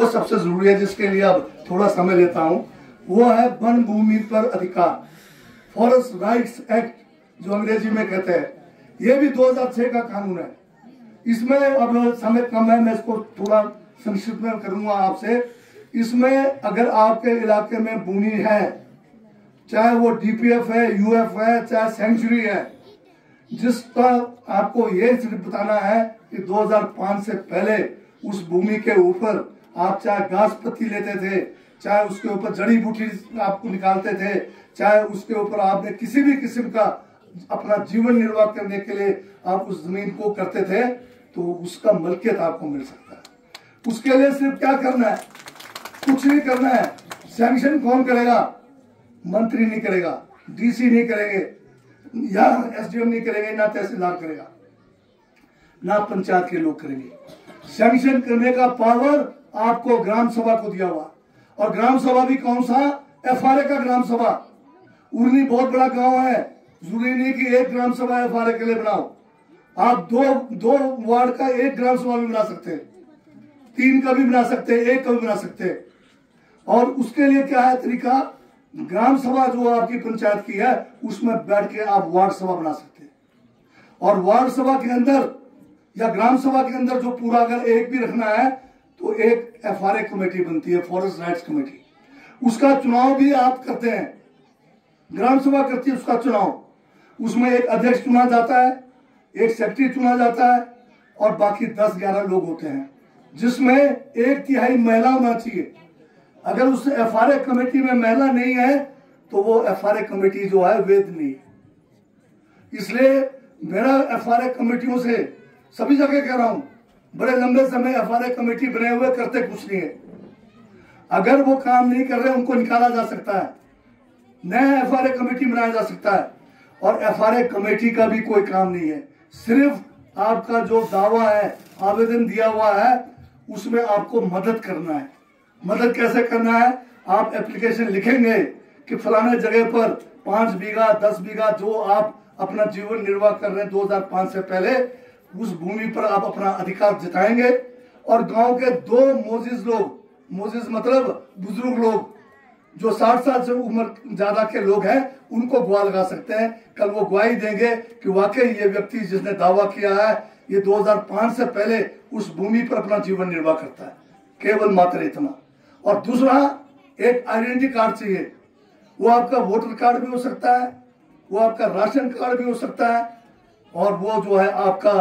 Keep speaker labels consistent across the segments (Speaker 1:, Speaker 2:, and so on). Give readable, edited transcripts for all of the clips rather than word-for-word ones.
Speaker 1: वो सबसे जरूरी है, जिसके लिए अब थोड़ा समय लेता हूं, वो है वन भूमि पर अधिकार, फॉरेस्ट राइट्स एक्ट जो अंग्रेजी में कहते हैं। ये भी 2006 का कानून है। इसमें अब समय कम है, मैं इसको थोड़ा संक्षिप्त में करूंगा आपसे। इसमें अगर आपके इलाके में भूमि है, चाहे वो डीपीएफ है, यूएफ है, चाहे सेंचुरी है, जिसका आपको ये सिर्फ बताना है कि 2005 से पहले उस भूमि के ऊपर आप चाहे घास पत्ती लेते थे, चाहे उसके ऊपर जड़ी बूटी आपको निकालते थे, चाहे उसके ऊपर आपने किसी भी किस्म का अपना जीवन निर्वाह करने के लिए आप उस जमीन को करते थे, तो उसका मलकियत आपको मिल सकता है। उसके लिए सिर्फ क्या करना है, कुछ नहीं करना है। सैंक्शन कौन करेगा? मंत्री नहीं करेगा, डीसी नहीं करेंगे, या एसडीएम नहीं करेंगे, ना तहसीलदार करेगा, ना पंचायत के लोग करेंगे। सैंक्शन करने का पावर आपको ग्राम सभा को दिया हुआ, और ग्राम सभा भी कौन सा? एफआरए का ग्राम सभा। उर्नी बहुत बड़ा गांव है, जरूरी नहीं कि एक ग्राम सभा एफआरए के लिए बनाओ। आप दो वार्ड का एक ग्राम सभा भी बना सकते हैं, 3 का भी बना सकते हैं, 1 का भी बना सकते हैं। और उसके लिए क्या है तरीका? ग्राम सभा जो आपकी पंचायत की है, उसमें बैठ के आप वार्ड सभा बना सकते हैं। और वार्ड सभा के अंदर या ग्राम सभा के अंदर जो पूरा अगर एक भी रखना है, तो एक एफआरए कमेटी बनती है, फॉरेस्ट राइट्स कमेटी। उसका चुनाव भी आप करते हैं, ग्राम सभा करती है उसका चुनाव। उसमें एक अध्यक्ष चुना जाता है, एक सेक्रेटरी चुना जाता है, और बाकी 10-11 लोग होते हैं, जिसमें 1/3 महिला होना चाहिए। अगर उस एफआरए कमेटी में महिला नहीं है, तो वो एफआरए कमेटी जो है वैध नहीं है। इसलिए मेरा एफआरए कमेटियों से सभी जगह कह रहा हूं, बड़े लंबे समय एफआरए कमेटी बने हुए करते कुछ नहीं है। अगर वो काम नहीं कर रहे, उनको निकाला जा सकता है, नया एफआरए कमेटी बनाया जा सकता है। और एफआरए कमेटी का भी कोई काम नहीं है, सिर्फ आपका जो दावा है, आवेदन दिया हुआ है, उसमें आपको मदद करना है। मदद कैसे करना है? आप एप्लीकेशन लिखेंगे कि फलाने जगह पर 5 बीघा 10 बीघा जो आप अपना जीवन निर्वाह कर रहे हैं 2005 से पहले, उस भूमि पर आप अपना अधिकार जताएंगे। और गांव के 2 मोजिज लोग, मोजिज मतलब बुजुर्ग लोग, जो 60 साल से उम्र ज्यादा के लोग हैं, उनको गवाह लगा सकते हैं। कल वो गवाही देंगे कि वाकई ये व्यक्ति जिसने दावा किया है, ये 2005 से पहले उस भूमि पर अपना जीवन निर्वाह करता है, केवल मात्र इतना। और दूसरा, एक आइडेंटिटी कार्ड चाहिए। वो आपका वोटर कार्ड भी हो सकता है, वो आपका राशन कार्ड भी हो सकता है, और वो जो है आपका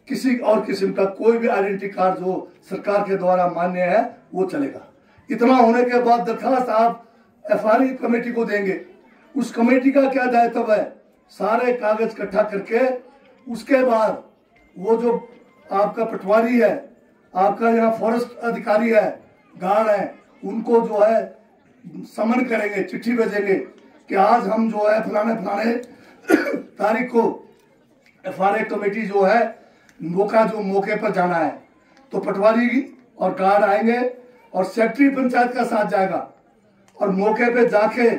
Speaker 1: किसी और किस्म का कोई भी आइडेंटिटी कार्ड जो सरकार के द्वारा मान्य है, वो चलेगा। इतना होने के बाद दरखास्त आप एफआरए कमेटी को देंगे। उस कमेटी का क्या दायित्व है? सारे कागज इकट्ठा करके, उसके बाद वो जो आपका पटवारी है, आपका यहाँ फॉरेस्ट अधिकारी है, गार्ड है, उनको जो है समन करेंगे, चिट्ठी भेजेंगे कि आज हम जो है फलाने तारीख को एफआरए कमेटी जो है मौके पर जाना है। तो पटवारी और गार्ड आएंगे और सेक्रेटरी पंचायत का साथ जाएगा, और मौके पे जाके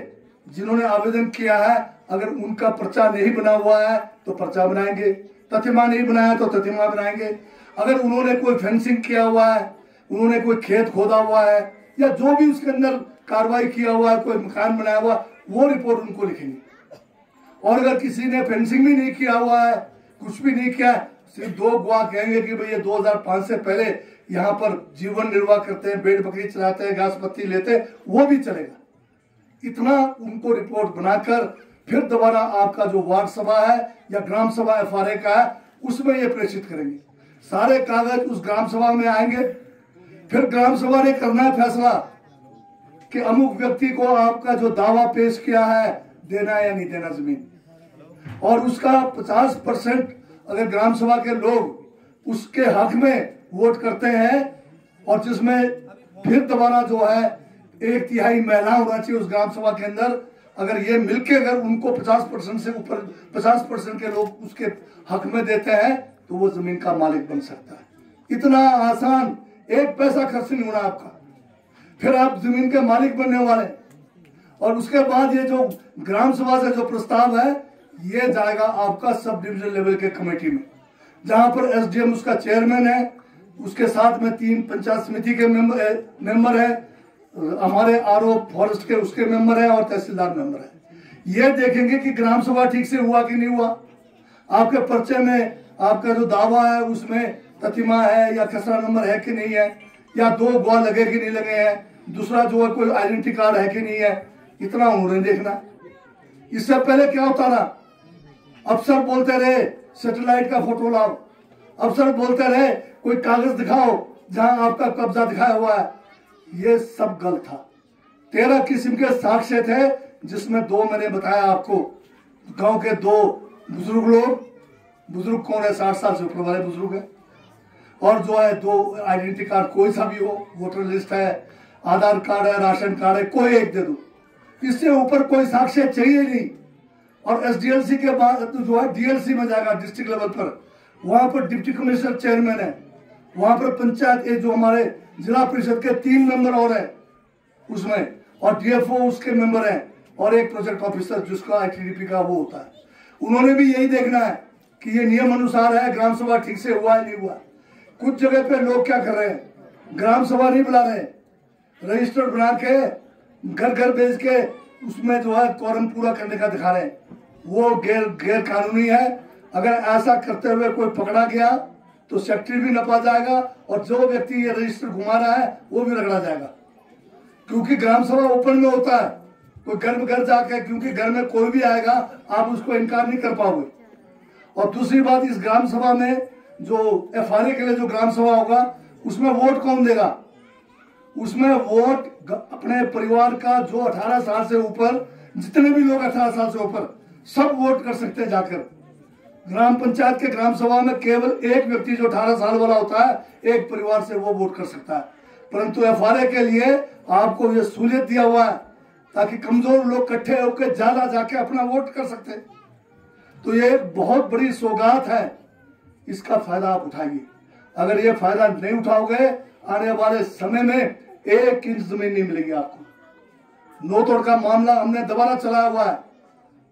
Speaker 1: जिन्होंने आवेदन किया है, अगर उनका पर्चा नहीं बना हुआ है तो पर्चा बनाएंगे, तथिमा नहीं बनाया तो तथिमा बनाएंगे। अगर उन्होंने कोई फेंसिंग किया हुआ है, उन्होंने कोई खेत खोदा हुआ है, या जो भी उसके अंदर कार्रवाई किया हुआ है, कोई मकान बनाया हुआ, वो रिपोर्ट उनको लिखेंगे। और अगर किसी ने फेंसिंग भी नहीं किया हुआ है, कुछ भी नहीं किया, सिर्फ 2 गवाह कहेंगे कि भाई ये 2005 से पहले यहाँ पर जीवन निर्वाह करते हैं, भेड़ बकरी चलाते हैं, घास पत्ती लेते हैं, वो भी चलेगा। इतना उनको रिपोर्ट बनाकर फिर दोबारा आपका जो वार्ड सभा है या ग्राम सभा एफआरए का है, उसमें ये प्रेषित करेंगे। सारे कागज उस ग्राम सभा में आएंगे। फिर ग्राम सभा ने करना है फैसला कि अमुक व्यक्ति को आपका जो दावा पेश किया है, देना है या नहीं देना जमीन। और उसका 50% अगर ग्राम सभा के लोग उसके हक में वोट करते हैं, और जिसमें फिर दोबारा जो है 1/3 महिला होना चाहिए उस ग्राम सभा के अंदर, अगर ये मिलके अगर उनको 50% से ऊपर 50% के लोग उसके हक में देते हैं, तो वो जमीन का मालिक बन सकता है। इतना आसान, 1 पैसा खर्च नहीं होना आपका, फिर आप जमीन के मालिक बनने वाले। और उसके बाद ये जो ग्राम सभा से जो प्रस्ताव है, ये जाएगा आपका सब डिवीजन लेवल के कमेटी में, जहां पर एसडीएम उसका चेयरमैन है, उसके साथ में 3 पंचायत समिति के मेंबर है, हमारे आरओ फॉरेस्ट के उसके मेंबर है और तहसीलदार मेंबर है। ये देखेंगे कि ग्राम सभा ठीक से हुआ कि नहीं हुआ, आपके पर्चे में आपका जो दावा है उसमें प्रतिमा है या खसरा नंबर है कि नहीं है, या 2 गवाह लगे कि नहीं लगे हैं, दूसरा जो है कोई आइडेंटिटी कार्ड है कि नहीं है, इतना उन्होंने देखना। इससे पहले क्या होता ना, अफसर बोलते रहे सैटेलाइट का फोटो लाओ, अफसर बोलते रहे कोई कागज दिखाओ जहां आपका कब्जा दिखाया हुआ है। ये सब गलत था। 13 किस्म के साक्ष्य थे, जिसमें 2 मैंने बताया आपको। गांव के 2 बुजुर्ग लोग, बुजुर्ग कौन है, 60 साल से ऊपर वाले बुजुर्ग है, और जो है 2 आइडेंटिटी कार्ड कोई सा भी हो, वोटर लिस्ट है, आधार कार्ड है, राशन कार्ड है, कोई एक दे दो, इससे ऊपर कोई साक्ष्य चाहिए नहीं। और एसडीएलसी के बाद जो है डीएलसी में जाएगा डिस्ट्रिक्ट लेवल पर, वहां पर डिप्टी कमिश्नर चेयरमैन है, वहां पर पंचायत जो हमारे जिला परिषद के 3 मेंबर और है उसमें, और डीएफओ उसके मेंबर हैं, और एक प्रोजेक्ट ऑफिसर जिसका आईटीडीपी का वो होता है। उन्होंने भी यही देखना है कि ये नियम अनुसार है, ग्राम सभा ठीक से हुआ है नहीं हुआ। कुछ जगह पे लोग क्या कर रहे हैं, ग्राम सभा नहीं बुला रहे, रजिस्टर बना के घर घर भेज के उसमें जो है क्वारम पूरा करने का दिखा रहे हैं। वो गैर कानूनी है। अगर ऐसा करते हुए कोई पकड़ा गया तो सेक्रेटरी भी नपा जाएगा, और जो व्यक्ति ये रजिस्टर घुमा रहा है वो भी रगड़ा जाएगा, क्योंकि ग्राम सभा ओपन में होता है। कोई घर जाके, क्योंकि घर में कोई भी आएगा आप उसको इनकार नहीं कर पाओगे। और दूसरी बात, इस ग्राम सभा में जो एफआरए के लिए जो ग्राम सभा होगा उसमें वोट कौन देगा, उसमें वोट अपने परिवार का जो 18 साल से ऊपर, जितने भी लोग 18 साल से ऊपर सब वोट कर सकते हैं जाकर। ग्राम पंचायत के ग्राम सभा में केवल एक व्यक्ति जो 18 साल वाला होता है, एक परिवार से वो वोट कर सकता है। परंतु एफआरए के लिए आपको ये सहूलियत दिया हुआ है ताकि कमजोर लोग इकट्ठे होकर ज्यादा जाके अपना वोट कर सकते हैं। तो ये बहुत बड़ी सौगात है, इसका फायदा आप उठाइए। अगर ये फायदा नहीं उठाओगे, आने वाले समय में 1 इंच जमीन नहीं मिलेगी आपको। नो तोड़ का मामला हमने दोबारा चलाया हुआ है,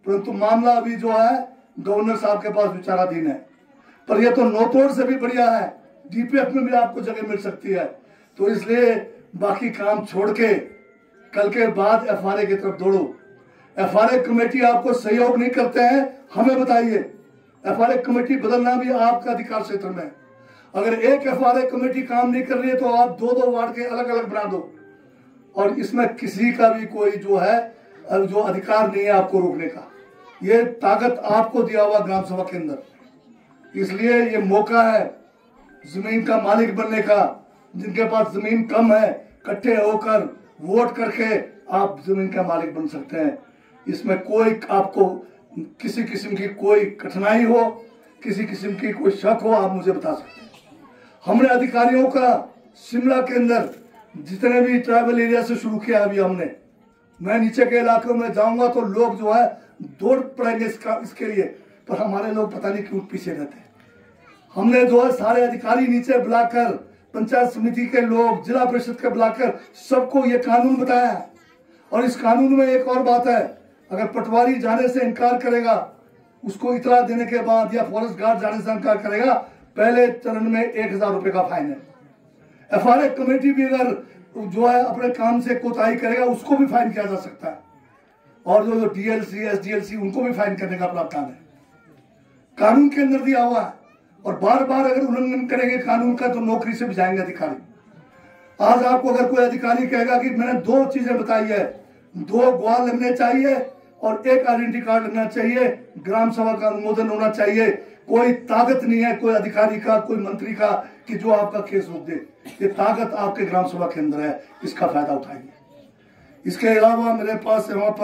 Speaker 1: परंतु मामला अभी जो है गवर्नर साहब के पास विचाराधीन है। पर यह तो नो तोड़ से भी बढ़िया है, डीपीएफ में भी आपको जगह मिल सकती है। तो इसलिए बाकी काम छोड़ के कल के बाद एफआरए की तरफ दौड़ो। एफआरए कमेटी आपको सहयोग नहीं करते हैं, हमें बताइए। एफआरए कमेटी बदलना भी आपका अधिकार क्षेत्र में। अगर एक एफआरए कमेटी काम नहीं कर रही है तो आप 2-2 वार्ड के अलग अलग बना दो, और इसमें किसी का भी कोई जो है जो अधिकार नहीं है आपको रोकने का। ये ताकत आपको दिया हुआ ग्राम सभा के अंदर। इसलिए ये मौका है जमीन का मालिक बनने का। जिनके पास जमीन कम है, इकट्ठे होकर वोट करके आप जमीन का मालिक बन सकते हैं। इसमें कोई आपको किसी किस्म की कोई कठिनाई हो, किसी किस्म की कोई शक हो, आप मुझे बता सकते हैं। हमने अधिकारियों का शिमला के अंदर जितने भी ट्राइबल एरिया से शुरू किया अभी हमने, मैं नीचे के इलाकों में जाऊंगा तो लोग जो है दौड़ पड़ेंगे इसके लिए, पर हमारे लोग पता नहीं क्यों पीछे रहते हैं। हमने जो है सारे अधिकारी नीचे बुलाकर, पंचायत समिति के लोग, जिला परिषद के बुलाकर सबको ये कानून बताया है। और इस कानून में एक और बात है, अगर पटवारी जाने से इनकार करेगा, उसको इतला देने के बाद, या फॉरेस्ट गार्ड जाने से इनकार करेगा, पहले चरण में 1000 रुपए का फाइन है। एफआरए कमेटी भी अगर जो है अपने काम से कोताही करेगा, उसको भी फाइन किया जा सकता है। और जो डीएलसी, एसडीएलसी, उनको भी फाइन करने का प्रावधान है, कानून के अंदर दिया हुआ है। और बार बार अगर उल्लंघन करेंगे कानून का तो नौकरी से भी जाएंगे अधिकारी। आज आपको अगर कोई अधिकारी कहेगा कि मैंने 2 चीजें बताई है, 2 गवाह लगने चाहिए और 1 आइडेंटिटी कार्ड लगना चाहिए, ग्राम सभा का अनुमोदन होना चाहिए, कोई ताकत नहीं है कोई अधिकारी का, कोई मंत्री का कि जो आपका केस रोक दे। ये ताकत आपके ग्राम सभा के अंदर है, इसका फायदा उठाइए। इसके अलावा मेरे पास वहां पर